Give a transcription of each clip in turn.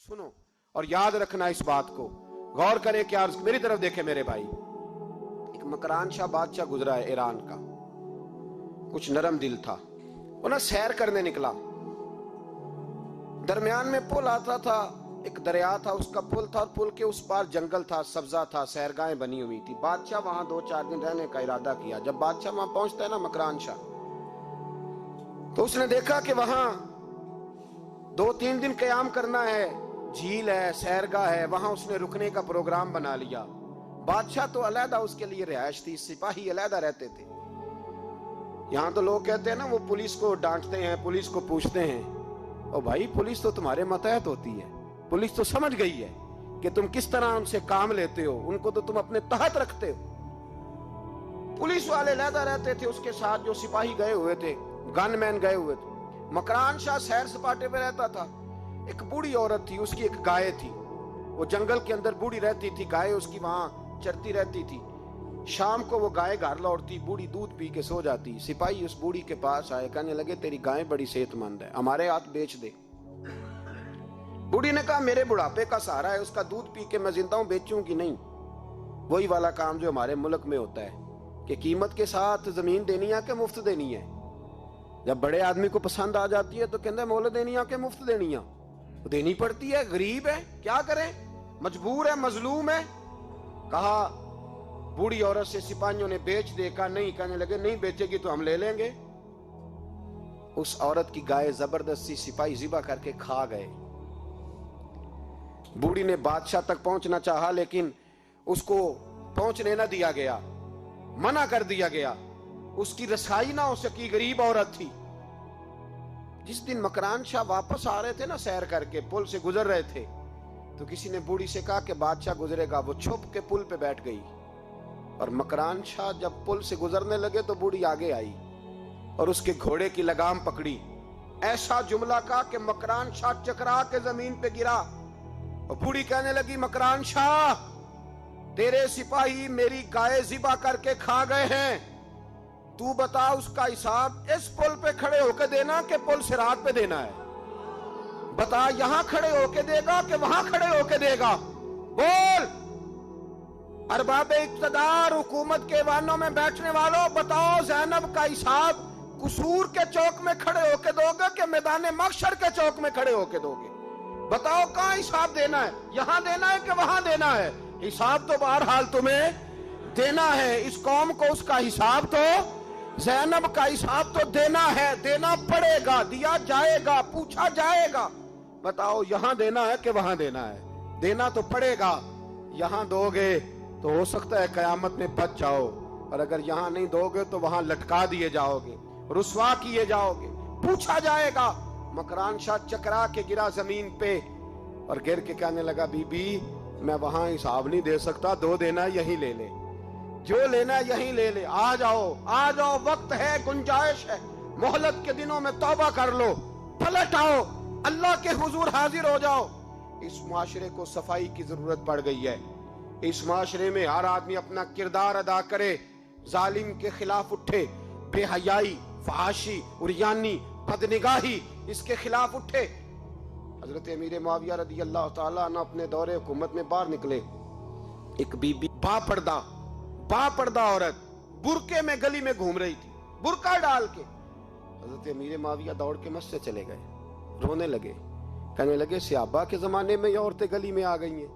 सुनो और याद रखना इस बात को, गौर करें क्या, मेरी तरफ देखे मेरे भाई। एक मकरान शाह बादशाह गुजरा है ईरान का, कुछ नरम दिल था। वो ना सैर करने निकला, दरमियान में पुल आता था, एक दरिया था, उसका पुल था और पुल के उस पार जंगल था, सब्जा था, सैरगाहें बनी हुई थी। बादशाह वहां 2-4 दिन रहने का इरादा किया। जब बादशाह वहां पहुंचता है ना मकरान शाह, तो उसने देखा कि वहां 2-3 दिन क़याम करना है, झील है, सैरगाह है, वहां उसने रुकने का प्रोग्राम बना लिया। बादशाह तो अलहदा उसके लिए रिहाइश थी, सिपाही अलहदा रहते थे। यहां तो लोग कहते हैं ना, वो पुलिस को डांटते हैं, पुलिस को पूछते हैं, ओ भाई पुलिस तो तुम्हारे मतहत होती है, पुलिस तो समझ गई है कि तुम किस तरह उनसे काम लेते हो, उनको तो तुम अपने तहत रखते हो। पुलिस वाले अलहदा रहते थे, उसके साथ जो सिपाही गए हुए थे, गनमैन गए हुए थे। मकरान शाह सैर सपाटे पे रहता था। एक बूढ़ी औरत थी, उसकी एक गाय थी, वो जंगल के अंदर बूढ़ी रहती थी, गाय उसकी वहां चरती रहती थी। शाम को वो गाय घर लौटती, बूढ़ी दूध पी के सो जाती। सिपाही उस बूढ़ी के पास आए, कहने लगे तेरी गाय बड़ी सेहतमंद है, हमारे हाथ बेच दे। बूढ़ी ने कहा मेरे बुढ़ापे का सहारा है, उसका दूध पी के मैं जिंदा हूं, बेचूंगी नहीं। वही वाला काम जो हमारे मुल्क में होता है कि कीमत के साथ जमीन देनी है कि मुफ्त देनी है। जब बड़े आदमी को पसंद आ जाती है तो कहते हैं मोल देनी है कि मुफ्त देनी है, तो देनी पड़ती है, गरीब है, क्या करें, मजबूर है, मजलूम है। कहा बूढ़ी औरत से सिपाहियों ने बेच दे, कहा नहीं, कहने लगे नहीं बेचेगी तो हम ले लेंगे। उस औरत की गाय जबरदस्ती सिपाही ज़िबा करके खा गए। बूढ़ी ने बादशाह तक पहुंचना चाहा, लेकिन उसको पहुंचने ना दिया गया, मना कर दिया गया, उसकी रसाई ना हो सकी, गरीब औरत थी। जिस दिन मकरान शाह वापस आ रहे थे ना, सैर करके पुल से गुजर रहे थे, तो किसी ने बूढ़ी से कहा कि बादशाह गुजरेगा। वो छुप के पुल पे बैठ गई और मकरान शाह जब पुल से गुजरने लगे तो बूढ़ी आगे आई और उसके घोड़े की लगाम पकड़ी। ऐसा जुमला कहा कि मकरान शाह चकरा के जमीन पे गिरा और बूढ़ी कहने लगी मकरान शाह, तेरे सिपाही मेरी गाय ज़िबा करके खा गए हैं, तू बता उसका हिसाब इस पुल पे खड़े होके देना कि पुल सिरात पे देना है। बता यहां खड़े होके देगा कि वहां खड़े होके देगा, बोल। अरबाबे इक्तदार, हुकूमत के वानों में बैठने वालों, बताओ ज़ैनब का हिसाब कसूर के चौक में खड़े होके दोगे कि मैदान महशर के चौक में खड़े होके दोगे? बताओ कहां हिसाब देना है, यहां देना है कि वहां देना है? हिसाब तो बहरहाल तुम्हें देना है। इस कौम को उसका हिसाब तो, ज़ैनब का हिसाब तो देना है, देना पड़ेगा, दिया जाएगा, पूछा जाएगा। बताओ यहां देना है कि वहां देना है? देना तो पड़ेगा। यहां दोगे तो हो सकता है कयामत में बच जाओ, और अगर यहां नहीं दोगे तो वहां लटका दिए जाओगे, रुसवा किए जाओगे, पूछा जाएगा। मकरान शाह चकरा के गिरा जमीन पे और गिर के कहने लगा बीबी मैं वहां हिसाब नहीं दे सकता, दो देना यही ले ले, जो लेना यहीं ले ले, आ जाओ, आ जाओ, वक्त है, गुंजाइश है, मोहलत के दिनों में तौबा कर लो, पलट आओ, अल्लाह के हुजूर हाजिर हो जाओ। इस मुआशरे को सफाई की जरूरत पड़ गई है। इस मुआशरे में हर आदमी अपना किरदार अदा करे, जालिम के खिलाफ उठे, बेहयाई, फहाशी, उरियानी, बदनिगाही, इसके खिलाफ उठे। हजरत अमीर मुआविया रदी अल्लाह ताला अन्हु अपने दौरे हुकूमत में बाहर निकले। एक बीबी बापर्दा औरत बुरके में गली में घूम रही थी, बुरका डाल के। हजरत अमीर मुआविया दौड़ के मस्जिद चले गए, रोने लगे, कहने लगे सहाबा के जमाने में ये औरतें गली में आ गई हैं,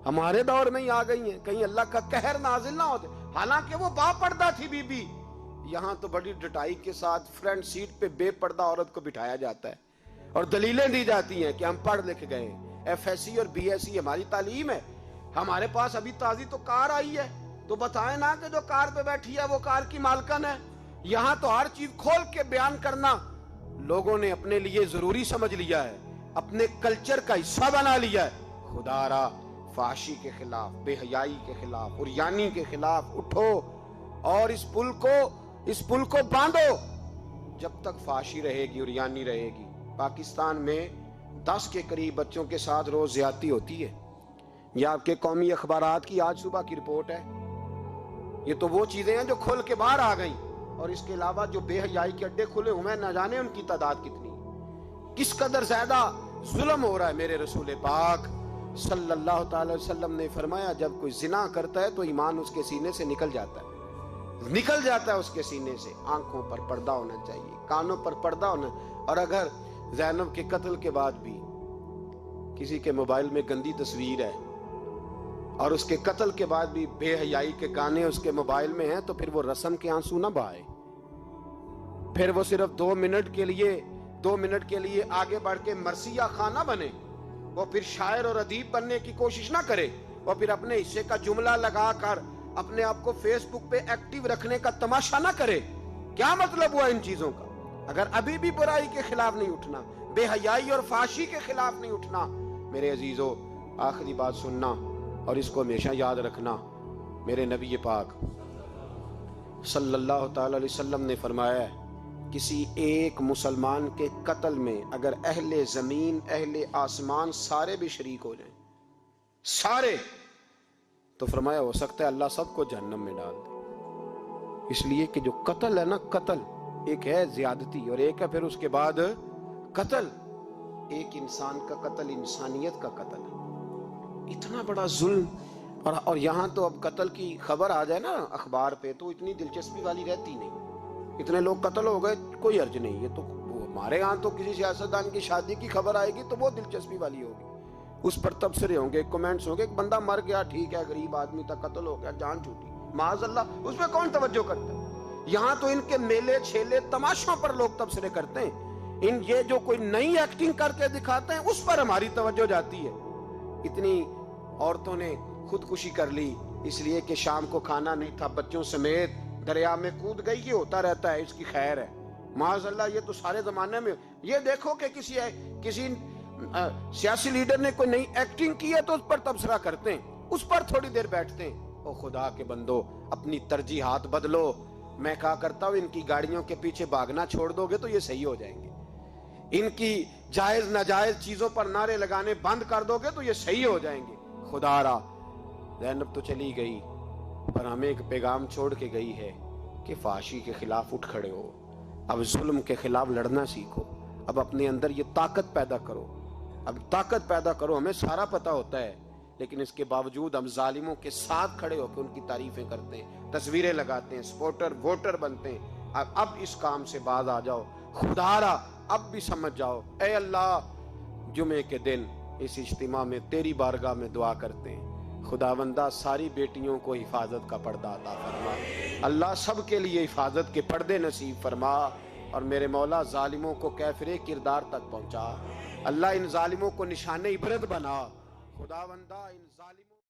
हमारे दौर में ही आ गई हैं, कहीं अल्लाह का कहर नाजिल ना होते। हालांकि वो बापर्दा थी बीबी। यहां तो बड़ी डटाई के साथ फ्रंट सीट पे बेपर्दा औरत को बिठाया जाता है और दलीलें दी जाती हैं कि हम पढ़ लिख गए, FSC और BSc हमारी तालीम है, हमारे पास अभी ताजी तो कार आई है, तो बताएं ना कि जो कार पे बैठी है वो कार की मालकन है। यहां तो हर चीज खोल के बयान करना लोगों ने अपने लिए जरूरी समझ लिया है, अपने कल्चर का हिस्सा बना लिया है। खुदारा फाशी के खिलाफ, बेहयाई के खिलाफ, उरियानी के खिलाफ उठो और इस पुल को बांधो। जब तक फाशी रहेगी, उरियानी रहेगी। पाकिस्तान में 10 के करीब बच्चों के साथ रोज ज्यादती होती है। यह आपके कौमी अखबारात की आज सुबह की रिपोर्ट है। ये तो वो चीजें हैं जो खुल के बाहर आ गई, और इसके अलावा जो बेहयाई के अड्डे खुले हुए हैं, न जाने उनकी तादाद कितनी, किस कदर ज्यादा ظلم ہو رہا ہے. میرے رسول پاک صلی اللہ تعالی وسلم نے فرمایا جب کوئی زنا کرتا ہے تو ایمان اس کے سینے سے نکل جاتا ہے اس کے سینے سے. آنکھوں پر پردہ ہونا چاہیے, کانوں پر پردہ ہونا. اور اگر زینب کے قتل کے بعد بھی کسی کے موبائل میں گندی تصویر ہے اور اس کے قتل کے بعد بھی بے حیائی کے گانے اس کے موبائل میں ہیں, تو پھر وہ رسم کے آنسو نہ بہائے. پھر وہ صرف 2 منٹ کے لیے آگے بڑھ کے مرثیہ خان نہ بنے. وہ پھر شاعر اور ادیب بننے کی کوشش نہ کرے. وہ پھر اپنے حصے کا جملہ لگا کر اپنے آپ کو فیس بک پہ ایکٹیو رکھنے کا تماشا نہ کرے. کیا مطلب ہوا ان چیزوں کا؟ اگر ابھی بھی برائی کے خلاف نہیں اٹھنا, بے حیائی اور فحاشی کے خلاف نہیں اٹھنا, میرے عزیزو آخری بات سننا اور اس کو ہمیشہ یاد رکھنا. میرے نبی پاک صلی اللہ تعالی علیہ وسلم نے فرمایا ہے کسی ایک مسلمان کے قتل میں اگر اہل زمین اہل آسمان سارے بھی شریک ہو جائیں, سارے, تو فرمایا ہو سکتا ہے اللہ سب کو جہنم میں ڈال دے. اس لیے کہ جو قتل ہے نا, قتل ایک ہے زیادتی اور ایک ہے پھر اس کے بعد قتل. ایک انسان کا قتل انسانیت کا قتل ہے. اتنا بڑا ظلم. اور یہاں تو اب قتل کی خبر آ جائے نا اخبار پہ تو اتنی دلچسپی والی رہتی نہیں. اتنے لوگ قتل ہو گئے, کوئی عرض نہیں. یہ تو ہمارے ہاں تو کسی سیاستدان کی شادی کی خبر آئے گی تو وہ دلچسپی والی ہوگی, اس پر تبصرے ہوں گے, کمنٹس ہوں گے. ایک بندہ مر گیا, ٹھیک ہے, غریب آدمی تھا, قتل ہو گیا, جان چھوٹی, معاذ اللہ, اس پہ کون توجہ کرتا ہے؟ یہاں تو ان کے میلے چھیلے تماشوں پر لوگ تبصرے کرتے ہیں. یہ جو کوئی نئی ایکٹنگ کر کے دکھاتے ہیں اس پر ہماری توجہ جاتی ہے. اتنی عورتوں نے خودکشی کر لی اس لیے کہ شام کو کھانا نہیں تھا, بچوں سمیت دریا میں کود گئی. یہ ہوتا رہتا ہے, اس کی خیر ہے. معاذ اللہ, یہ تو سارے زمانے میں. یہ دیکھو کہ کسی سیاسی لیڈر نے کوئی نئی ایکٹنگ کی ہے تو اس پر تبصرہ کرتے ہیں, اس پر تھوڑی دیر بیٹھتے ہیں. او خدا کے بندو, اپنی ترجیحات بدلو. میں کہا کرتا ہوں ان کی گاڑیوں کے پیچھے بھاگنا چھوڑ دو گے تو یہ صحیح ہو جائیں گے. ان کی جائز ناجائز چیزوں پر نعرے لگانے بند کر دو گے تو یہ صحیح ہو جائیں گے. خدا را, زینب تو چلی گئی پر ہمیں ایک پیغام چھوڑ کے گئی ہے کہ فحاشی کے خلاف اٹھ کھڑے ہو. اب ظلم کے خلاف لڑنا سیکھو. اب اپنے اندر یہ طاقت پیدا کرو. اب طاقت پیدا کرو. ہمیں سارا پتہ ہوتا ہے لیکن اس کے باوجود ہم ظالموں کے ساتھ کھڑے ہو کے ان کی تعریفیں کرتے ہیں, تصویریں لگاتے ہیں, سپورٹر ووٹر بنتے ہیں. اب اس کام سے باز آ جاؤ. خدا را اب بھی سمجھ جاؤ. اے اللہ, جمعے کے دن اس اجتماع میں تیری بارگاہ میں دعا کرتے ہیں, خداوندہ ساری بیٹیوں کو حفاظت کا پردہ عطا فرما. اللہ سب کے لیے حفاظت کے پردے نصیب فرما. اور میرے مولا ظالموں کو کیفر کردار تک پہنچا. اللہ ان ظالموں کو نشان عبرت بنا. خداوندہ ان ظالموں